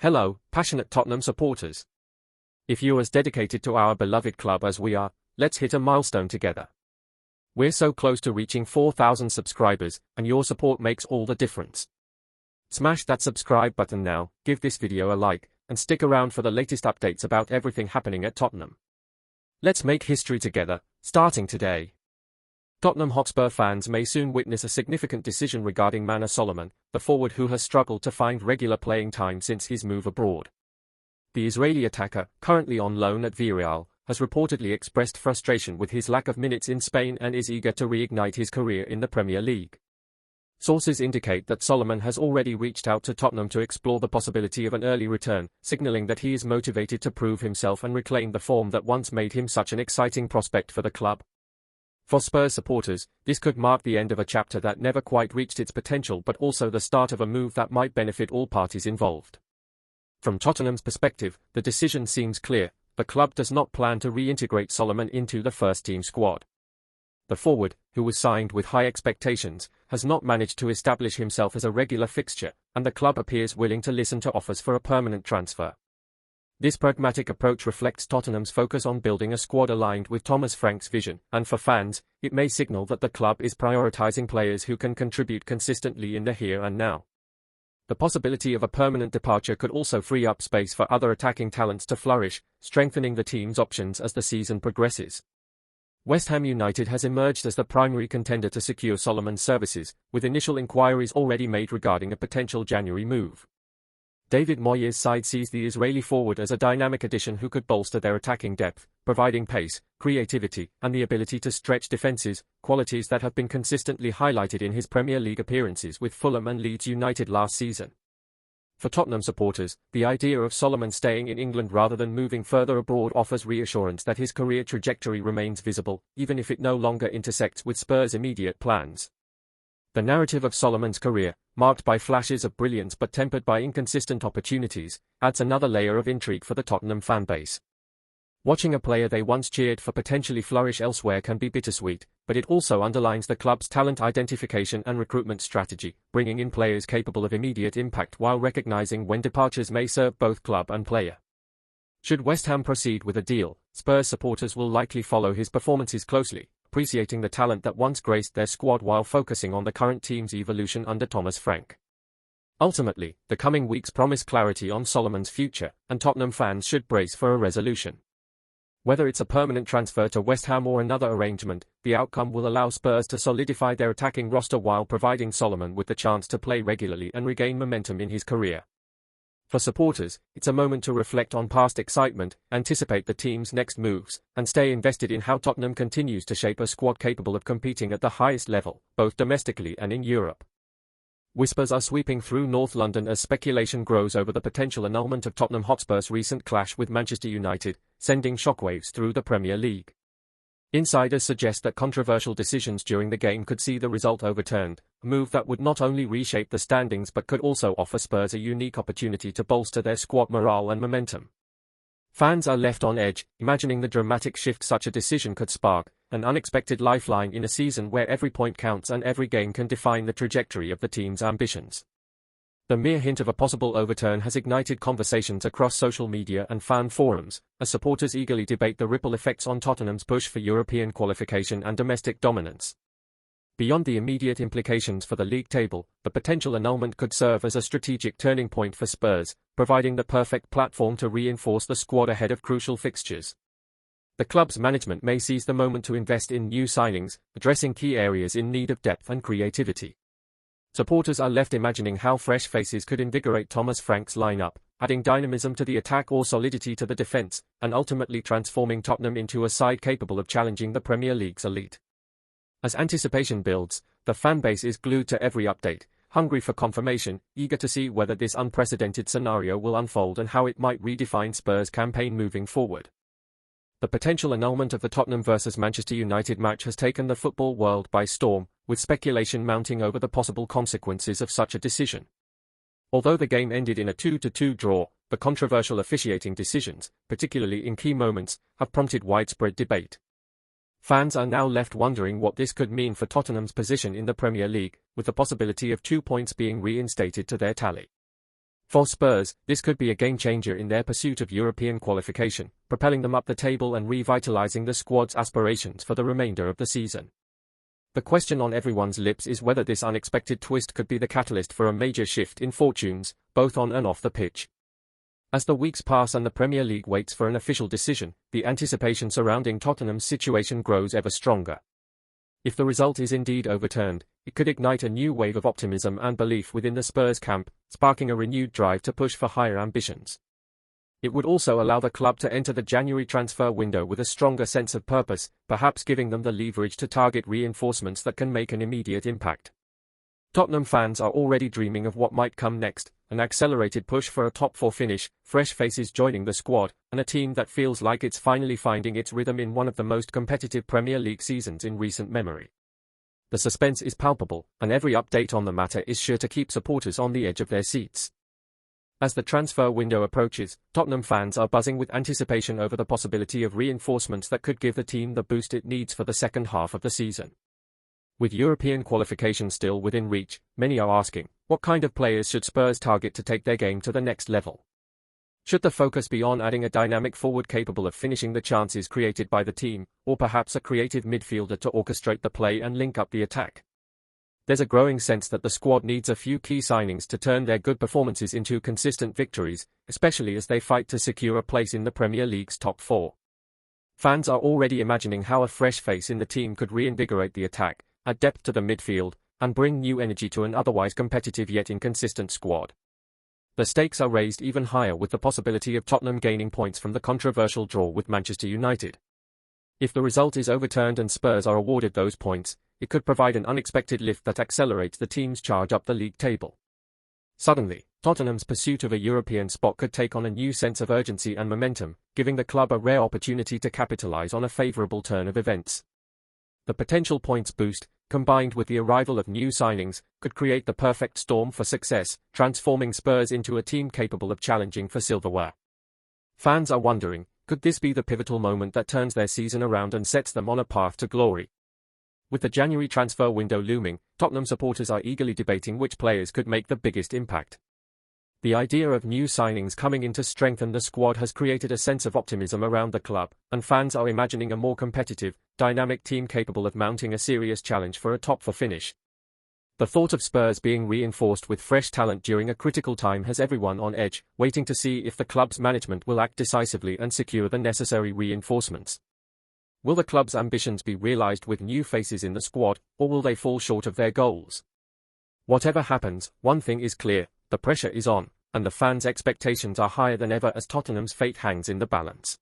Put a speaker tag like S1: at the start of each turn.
S1: Hello, passionate Tottenham supporters. If you're as dedicated to our beloved club as we are, let's hit a milestone together. We're so close to reaching 4,000 subscribers, and your support makes all the difference. Smash that subscribe button now, give this video a like, and stick around for the latest updates about everything happening at Tottenham. Let's make history together, starting today. Tottenham Hotspur fans may soon witness a significant decision regarding Manor Solomon, the forward who has struggled to find regular playing time since his move abroad. The Israeli attacker, currently on loan at Villarreal, has reportedly expressed frustration with his lack of minutes in Spain and is eager to reignite his career in the Premier League. Sources indicate that Solomon has already reached out to Tottenham to explore the possibility of an early return, signaling that he is motivated to prove himself and reclaim the form that once made him such an exciting prospect for the club. For Spurs supporters, this could mark the end of a chapter that never quite reached its potential but also the start of a move that might benefit all parties involved. From Tottenham's perspective, the decision seems clear: the club does not plan to reintegrate Solomon into the first-team squad. The forward, who was signed with high expectations, has not managed to establish himself as a regular fixture, and the club appears willing to listen to offers for a permanent transfer. This pragmatic approach reflects Tottenham's focus on building a squad aligned with Thomas Frank's vision, and for fans, it may signal that the club is prioritizing players who can contribute consistently in the here and now. The possibility of a permanent departure could also free up space for other attacking talents to flourish, strengthening the team's options as the season progresses. West Ham United has emerged as the primary contender to secure Solomon's services, with initial inquiries already made regarding a potential January move. David Moyes' side sees the Israeli forward as a dynamic addition who could bolster their attacking depth, providing pace, creativity, and the ability to stretch defenses, qualities that have been consistently highlighted in his Premier League appearances with Fulham and Leeds United last season. For Tottenham supporters, the idea of Solomon staying in England rather than moving further abroad offers reassurance that his career trajectory remains visible, even if it no longer intersects with Spurs' immediate plans. The narrative of Solomon's career, marked by flashes of brilliance but tempered by inconsistent opportunities, adds another layer of intrigue for the Tottenham fanbase. Watching a player they once cheered for potentially flourish elsewhere can be bittersweet, but it also underlines the club's talent identification and recruitment strategy, bringing in players capable of immediate impact while recognizing when departures may serve both club and player. Should West Ham proceed with a deal, Spurs supporters will likely follow his performances closely, appreciating the talent that once graced their squad while focusing on the current team's evolution under Thomas Frank. Ultimately, the coming weeks promise clarity on Solomon's future, and Tottenham fans should brace for a resolution. Whether it's a permanent transfer to West Ham or another arrangement, the outcome will allow Spurs to solidify their attacking roster while providing Solomon with the chance to play regularly and regain momentum in his career. For supporters, it's a moment to reflect on past excitement, anticipate the team's next moves, and stay invested in how Tottenham continues to shape a squad capable of competing at the highest level, both domestically and in Europe. Whispers are sweeping through North London as speculation grows over the potential annulment of Tottenham Hotspur's recent clash with Manchester United, sending shockwaves through the Premier League. Insiders suggest that controversial decisions during the game could see the result overturned, a move that would not only reshape the standings but could also offer Spurs a unique opportunity to bolster their squad morale and momentum. Fans are left on edge, imagining the dramatic shift such a decision could spark, an unexpected lifeline in a season where every point counts and every game can define the trajectory of the team's ambitions. The mere hint of a possible overturn has ignited conversations across social media and fan forums, as supporters eagerly debate the ripple effects on Tottenham's push for European qualification and domestic dominance. Beyond the immediate implications for the league table, the potential annulment could serve as a strategic turning point for Spurs, providing the perfect platform to reinforce the squad ahead of crucial fixtures. The club's management may seize the moment to invest in new signings, addressing key areas in need of depth and creativity. Supporters are left imagining how fresh faces could invigorate Thomas Frank's lineup, adding dynamism to the attack or solidity to the defense, and ultimately transforming Tottenham into a side capable of challenging the Premier League's elite. As anticipation builds, the fanbase is glued to every update, hungry for confirmation, eager to see whether this unprecedented scenario will unfold and how it might redefine Spurs' campaign moving forward. The potential annulment of the Tottenham vs Manchester United match has taken the football world by storm, with speculation mounting over the possible consequences of such a decision. Although the game ended in a 2-2 draw, the controversial officiating decisions, particularly in key moments, have prompted widespread debate. Fans are now left wondering what this could mean for Tottenham's position in the Premier League, with the possibility of 2 points being reinstated to their tally. For Spurs, this could be a game-changer in their pursuit of European qualification, propelling them up the table and revitalizing the squad's aspirations for the remainder of the season. The question on everyone's lips is whether this unexpected twist could be the catalyst for a major shift in fortunes, both on and off the pitch. As the weeks pass and the Premier League waits for an official decision, the anticipation surrounding Tottenham's situation grows ever stronger. If the result is indeed overturned, it could ignite a new wave of optimism and belief within the Spurs camp, sparking a renewed drive to push for higher ambitions. It would also allow the club to enter the January transfer window with a stronger sense of purpose, perhaps giving them the leverage to target reinforcements that can make an immediate impact. Tottenham fans are already dreaming of what might come next, an accelerated push for a top-4 finish, fresh faces joining the squad, and a team that feels like it's finally finding its rhythm in one of the most competitive Premier League seasons in recent memory. The suspense is palpable, and every update on the matter is sure to keep supporters on the edge of their seats. As the transfer window approaches, Tottenham fans are buzzing with anticipation over the possibility of reinforcements that could give the team the boost it needs for the second half of the season. With European qualification still within reach, many are asking, what kind of players should Spurs target to take their game to the next level? Should the focus be on adding a dynamic forward capable of finishing the chances created by the team, or perhaps a creative midfielder to orchestrate the play and link up the attack? There's a growing sense that the squad needs a few key signings to turn their good performances into consistent victories, especially as they fight to secure a place in the Premier League's top 4. Fans are already imagining how a fresh face in the team could reinvigorate the attack, add depth to the midfield, and bring new energy to an otherwise competitive yet inconsistent squad. The stakes are raised even higher with the possibility of Tottenham gaining points from the controversial draw with Manchester United. If the result is overturned and Spurs are awarded those points, it could provide an unexpected lift that accelerates the team's charge up the league table. Suddenly, Tottenham's pursuit of a European spot could take on a new sense of urgency and momentum, giving the club a rare opportunity to capitalize on a favorable turn of events. The potential points boost, combined with the arrival of new signings, could create the perfect storm for success, transforming Spurs into a team capable of challenging for silverware. Fans are wondering, could this be the pivotal moment that turns their season around and sets them on a path to glory? With the January transfer window looming, Tottenham supporters are eagerly debating which players could make the biggest impact. The idea of new signings coming in to strengthen the squad has created a sense of optimism around the club, and fans are imagining a more competitive, dynamic team capable of mounting a serious challenge for a top-4 finish. The thought of Spurs being reinforced with fresh talent during a critical time has everyone on edge, waiting to see if the club's management will act decisively and secure the necessary reinforcements. Will the club's ambitions be realized with new faces in the squad, or will they fall short of their goals? Whatever happens, one thing is clear, the pressure is on, and the fans' expectations are higher than ever as Tottenham's fate hangs in the balance.